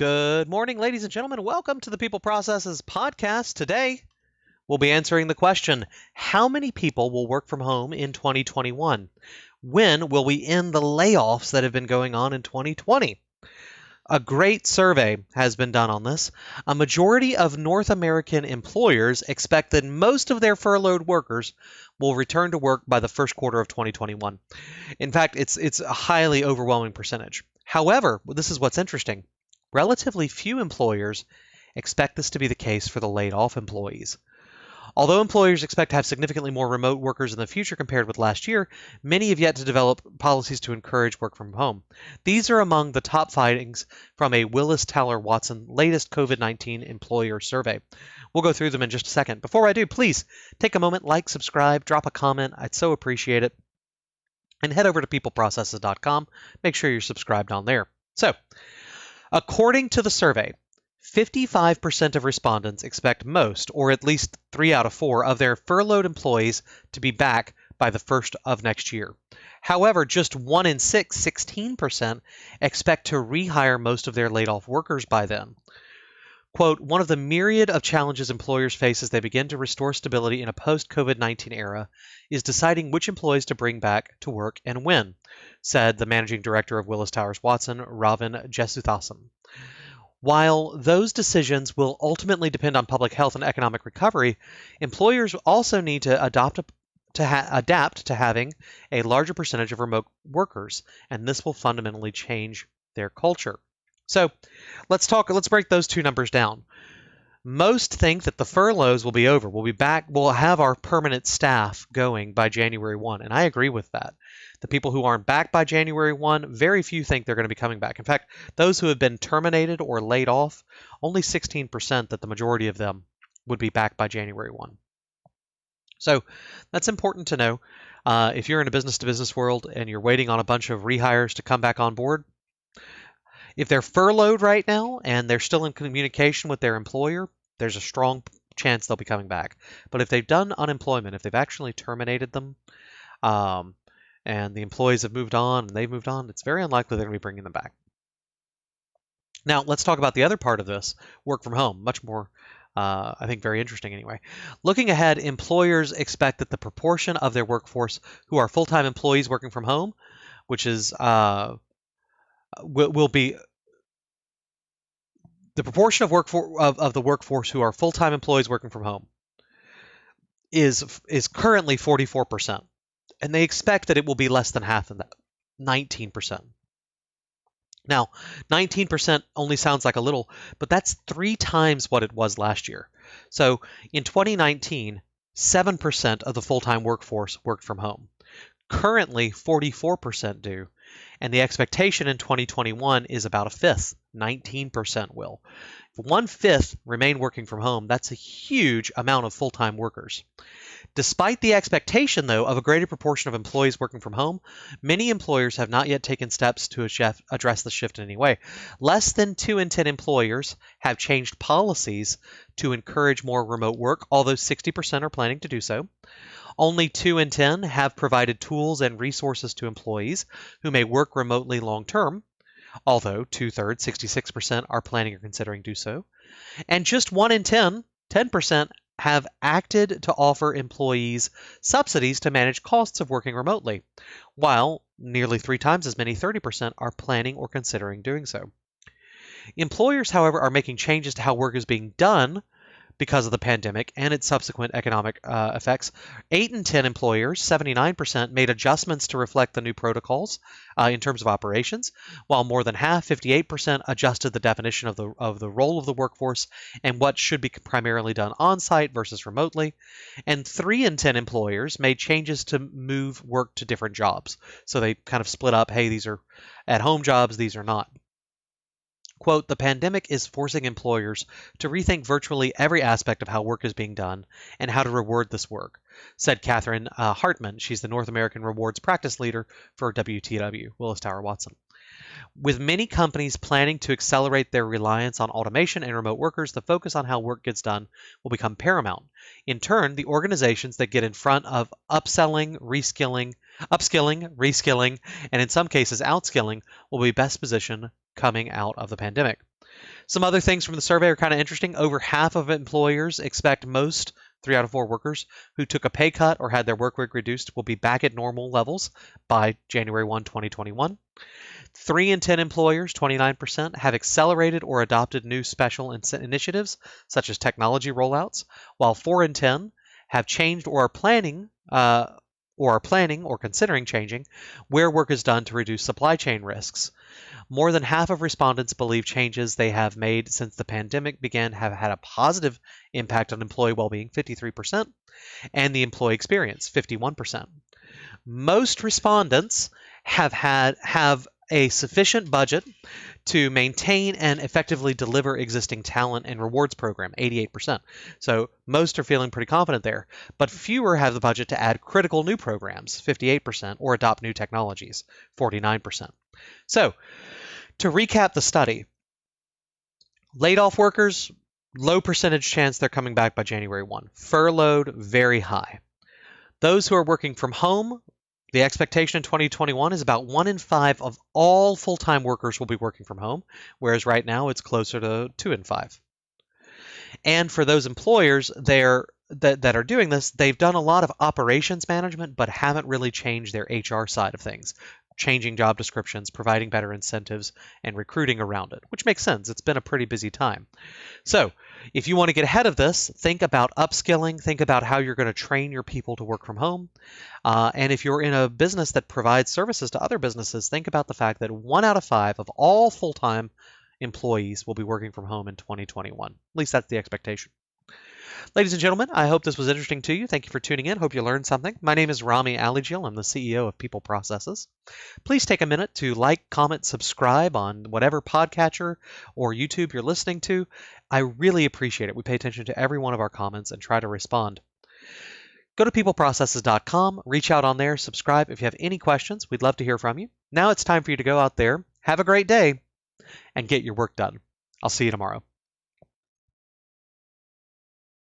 Good morning, ladies and gentlemen. Welcome to the People Processes podcast. Today, we'll be answering the question, how many people will work from home in 2021? When will we end the layoffs that have been going on in 2020? A great survey has been done on this. A majority of North American employers expect that most of their furloughed workers will return to work by the first quarter of 2021. In fact, it's a highly overwhelming percentage. However, this is what's interesting. Relatively few employers expect this to be the case for the laid off employees. Although employers expect to have significantly more remote workers in the future compared with last year, many have yet to develop policies to encourage work from home. These are among the top findings from a Willis Towers Watson latest COVID-19 employer survey. We'll go through them in just a second. Before I do, please take a moment, like, subscribe, drop a comment. I'd so appreciate it. And head over to peopleprocesses.com. Make sure you're subscribed on there. So, according to the survey, 55% of respondents expect most, or at least 3 out of 4, of their furloughed employees to be back by the first of next year. However, just 1 in 6, 16%, expect to rehire most of their laid-off workers by then. Quote, one of the myriad of challenges employers face as they begin to restore stability in a post-COVID-19 era is deciding which employees to bring back to work and when, said the managing director of Willis Towers Watson, Ravin Jesuthasan. While those decisions will ultimately depend on public health and economic recovery, employers also need to adapt to having a larger percentage of remote workers, and this will fundamentally change their culture. So let's break those two numbers down. Most think that the furloughs will be over. We'll be back. We'll have our permanent staff going by January 1. And I agree with that. The people who aren't back by January 1, very few think they're going to be coming back. In fact, those who have been terminated or laid off, only 16% that the majority of them would be back by January 1. So that's important to know. If you're in a business-to-business world and you're waiting on a bunch of rehires to come back on board, if they're furloughed right now and they're still in communication with their employer, there's a strong chance they'll be coming back. But if they've done unemployment, if they've actually terminated them, and the employees have moved on and they've moved on, it's very unlikely they're going to be bringing them back. Now, let's talk about the other part of this, work from home, much more, I think, very interesting anyway. Looking ahead, employers expect that the proportion of their workforce who are full-time employees working from home, which is will be the proportion of the workforce who are full-time employees working from home is currently 44%, and they expect that it will be less than half of that, 19%. Now, 19% only sounds like a little, but that's 3 times what it was last year. So in 2019, 7% of the full-time workforce worked from home. Currently, 44% do, and the expectation in 2021 is about a fifth, 19% will. If 1/5 remain working from home, that's a huge amount of full-time workers. Despite the expectation, though, of a greater proportion of employees working from home, many employers have not yet taken steps to address the shift in any way. Less than 2 in 10 employers have changed policies to encourage more remote work, although 60% are planning to do so. Only 2 in 10 have provided tools and resources to employees who may work remotely long-term, although 2/3, 66%, are planning or considering do so. And just 1 in 10, 10%, have acted to offer employees subsidies to manage costs of working remotely, while nearly 3 times as many, 30%, are planning or considering doing so. Employers, however, are making changes to how work is being done because of the pandemic and its subsequent economic effects. 8 in 10 employers, 79%, made adjustments to reflect the new protocols in terms of operations, while more than half, 58%, adjusted the definition of the role of the workforce and what should be primarily done on-site versus remotely. And 3 in 10 employers made changes to move work to different jobs. So they kind of split up, hey, these are at-home jobs, these are not. Quote, the pandemic is forcing employers to rethink virtually every aspect of how work is being done and how to reward this work, said Catherine Hartman. She's the North American Rewards Practice Leader for WTW, Willis Towers Watson. With many companies planning to accelerate their reliance on automation and remote workers, the focus on how work gets done will become paramount. In turn, the organizations that get in front of upskilling, reskilling, and in some cases outskilling will be best positioned coming out of the pandemic. Some other things from the survey are kind of interesting. Over half of employers expect most 3 out of 4 workers who took a pay cut or had their work week reduced will be back at normal levels by January 1, 2021. 3 in 10 employers, 29%, have accelerated or adopted new special initiatives, such as technology rollouts, while 4 in 10 have changed or are planning or considering changing where work is done to reduce supply chain risks. More than half of respondents believe changes they have made since the pandemic began have had a positive impact on employee well-being, 53%, and the employee experience, 51%. Most respondents have a sufficient budget to maintain and effectively deliver existing talent and rewards program, 88%. So most are feeling pretty confident there, but fewer have the budget to add critical new programs, 58%, or adopt new technologies, 49%. So to recap the study, laid off workers, low percentage chance they're coming back by January 1. Furloughed, very high. Those who are working from home, the expectation in 2021 is about 1 in 5 of all full-time workers will be working from home, whereas right now it's closer to 2 in 5. And for those employers that are doing this, they've done a lot of operations management, but haven't really changed their HR side of things, changing job descriptions, providing better incentives, and recruiting around it, which makes sense. It's been a pretty busy time. So if you want to get ahead of this, think about upskilling, think about how you're going to train your people to work from home. And if you're in a business that provides services to other businesses, think about the fact that 1 out of 5 of all full-time employees will be working from home in 2021. At least that's the expectation. Ladies and gentlemen, I hope this was interesting to you. Thank you for tuning in. Hope you learned something. My name is Rami Alijil. I'm the CEO of People Processes. Please take a minute to like, comment, subscribe on whatever podcatcher or YouTube you're listening to. I really appreciate it. We pay attention to every one of our comments and try to respond. Go to peopleprocesses.com, reach out on there, subscribe. If you have any questions, we'd love to hear from you. Now it's time for you to go out there, have a great day, and get your work done. I'll see you tomorrow.